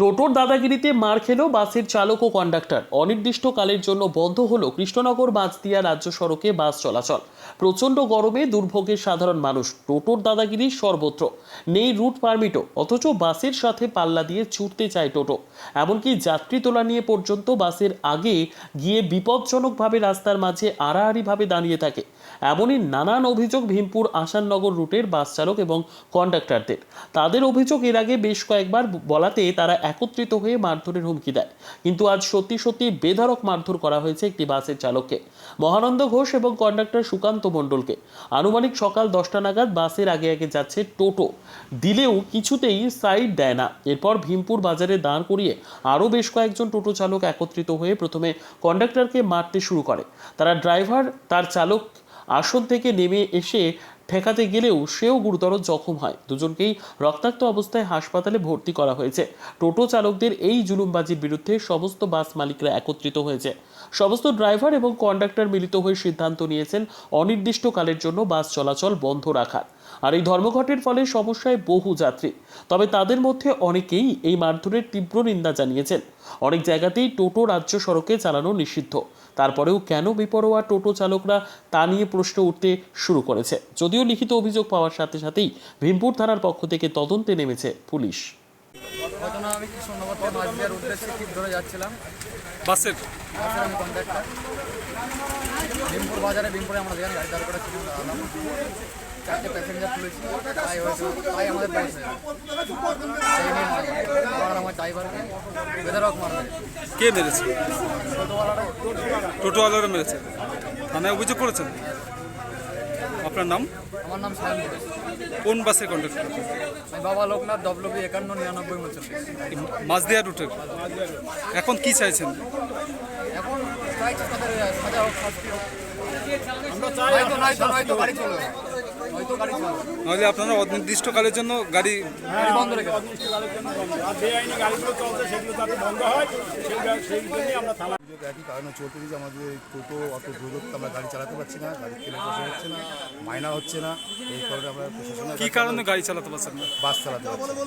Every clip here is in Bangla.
টোটোর দাদাগিরিতে মার খেল বাসের চালক ও কন্ডাক্টর। অনির্দিষ্টকালের জন্য বন্ধ হলো কৃষ্ণনগর বাঁশদিয়া রাজ্য সড়কে বাস চলাচল। প্রচণ্ড গরমে দুর্ভোগের সাধারণ মানুষ। টোটোর দাদাগিরি সর্বত্র, নেই রুট পারমিটও, অথচ বাসের সাথে পাল্লা দিয়ে ছুটতে চায় টোটো। এমনকি যাত্রী তোলা নিয়ে পর্যন্ত বাসের আগে গিয়ে বিপজ্জনকভাবে রাস্তার মাঝে আড়াআড়িভাবে দাঁড়িয়ে থাকে। এমনই নানান অভিযোগ ভীমপুর আসাননগর রুটের বাস চালক এবং কন্ডাক্টরদের। তাদের অভিযোগ, এর আগে বেশ কয়েকবার বলাতে তারা একত্রিত হয়ে মারধরের হুমকি দেয়, কিন্তু আজ সত্যি সত্যি বেধড়ক মারধর করা হয়েছে একটি বাসের চালককে, মহানন্দ ঘোষ এবং কন্ডাক্টর সুকান্ত মণ্ডলকে। আনুমানিক সকাল 10টা নাগাদ বাসের আগে আগে যাচ্ছে টোটো, দিলেও কিছুতেই সাইড দেয় না। এরপর ভীমপুর বাজারে দাঁড় করিয়ে আরও বেশ কয়েকজন টোটো চালক একত্রিত হয়ে প্রথমে কন্ডাক্টরকে মারতে শুরু করে। তারা ড্রাইভার তার চালক আসন থেকে নেমে এসে ঠেকাতে গেলেও সেও গুরুতর জখম হয়। দুজনকেই রক্তাক্ত অবস্থায় হাসপাতালে ভর্তি করা হয়েছে। টোটো চালকদের এই জুলুমবাজির বিরুদ্ধে সমস্ত বাস মালিকরা একত্রিত হয়েছে। সমস্ত ড্রাইভার এবং কন্ডাক্টর মিলিত হয়ে সিদ্ধান্ত নিয়েছেন অনির্দিষ্টকালের জন্য বাস চলাচল বন্ধ রাখার। আর এই ধর্মঘটের ফলে সমস্যায় বহু যাত্রী। তবে তাদের মধ্যে অনেকেই এই মারধরের তীব্র নিন্দা জানিয়েছেন। অনেক জায়গাতেই টোটো রাজ্য সড়কে চালানো নিষিদ্ধ। তারপরেও কেন বেপরোয়া টোটো চালকরা তা নিয়ে প্রশ্ন উঠতে শুরু করেছে। যদিও লিখিত অভিযোগ পাওয়ার সাথে সাথেই ভীমপুর থানার পক্ষ থেকে তদন্তে নেমেছে পুলিশ। ঘটনা, আমি কৃষ্ণনগর থেকে বাঁশদিয়ার উদ্দেশ্যে টিপ ধরে যাচ্ছিলাম। বাসের আমি কন্ডাক্টর। ভীমপুরে আমরা যেখানে গাড়ি দাঁড় করা ছিল, দাঁড়ালাম। 4টে প্যাসেঞ্জার তুলেছি, তাই আমাদের বয়স হয়ে আমার ড্রাইভারকে বেধড়ক মারবে। কে মেরেছে? টোটোওয়ালারা মেরেছে। থানায় অভিযোগ করেছেন? আপনার নাম? আমার নাম সায়ন ঘোষ। কোন বাসের কন্ডাক্টর? আমি বাবা লোকনাথ, WB 519939। মাঝদিয়া রুটের। এখন কি চাইছেন? এখন চাইছি তাদের সাজা হোক, শাস্তি হোক। নয়তো গাড়ি চলবে, নাহলে আপনারা অনির্দিষ্টকালের জন্য গাড়ি বন্ধ রেখে দেবো। বেআইনি গাড়িগুলো চলছে সেগুলো যাতে বন্ধ হয় সেই জন্যই আমরা থানা একই কারণে চলতে দিয়েছি। আমাদের টোটো অত দূরত্ব আমরা গাড়ি চালাতে পারছি না, গাড়ির তেলের পয়সা হচ্ছে না, মাইনা হচ্ছে না। এই কারণে আমরা প্রশাসনের কি কারণে গাড়ি চালাতে পারছেন না? বাস চালাতে পারছি না।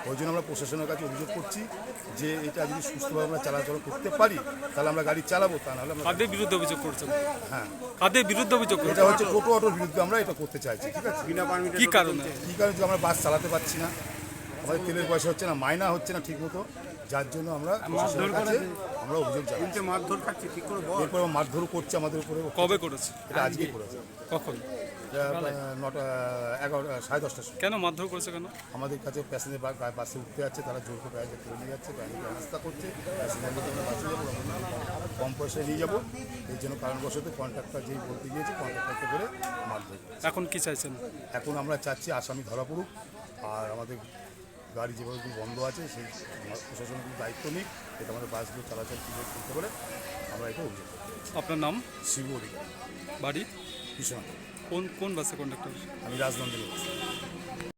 ওই জন্য আমরা প্রশাসনের কাছে অভিযোগ করছি যে এটা যদি সুস্থভাবে আমরা চলাচল করতে পারি তাহলে আমরা গাড়ি চালাবো, তা নাহলে আমরা। কাদের বিরুদ্ধে অভিযোগ করছেন? হ্যাঁ, কাদের বিরুদ্ধে অভিযোগ করছেন? এটা হচ্ছে টোটো অটোর বিরুদ্ধে আমরা এটা করতে চাইছি। ঠিক আছে, কি কারণে? কী কারণে? যে আমরা বাস চালাতে পারছি না, আমাদের তেলের পয়সা হচ্ছে না, মাইনা হচ্ছে না ঠিক মতো, যার জন্য আমরা প্রশাসনের কাছে আমরা অভিযোগ জানাচ্ছি। মারধর খাচ্ছি, ঠিক করে এরপর মারধরও করছে আমাদের উপরে। কবে করেছে? এটা আজকেই করেছে। কখন? 10:30টার সময়। কেন মারধর করেছে? কেন? আমাদের কাছে প্যাসেঞ্জার বাসে উঠতে যাচ্ছে, তারা জোর করে প্যাসেঞ্জার তুলে নিয়ে যাচ্ছে, প্যাসেঞ্জার রাস্তা করছে, প্যাসেঞ্জারকে আমরা বাসে যাবো, কম পয়সায় নিয়ে যাবো। এই জন্য কারণবশত কন্ট্রাক্টর যেই বলতে গিয়েছে কন্ট্রাক্টরকে ধরে মারধর। এখন কি চাইছেন? এখন আমরা চাচ্ছি আসামি ধরা পড়ুক, আর আমাদের গাড়ি যেভাবে বন্ধ আছে সেই প্রশাসন দায়িত্ব নিক, এটা আমাদের বাসগুলো চলাচল কীভাবে করতে পারে আমরা এটা অভিযোগ করতে। আপনার নাম? শিবু অধিকারী, বাড়ি? কৃষ্ণ। কোন বাসে কন্ডাক্টর? আমি রাজনন্দিনী।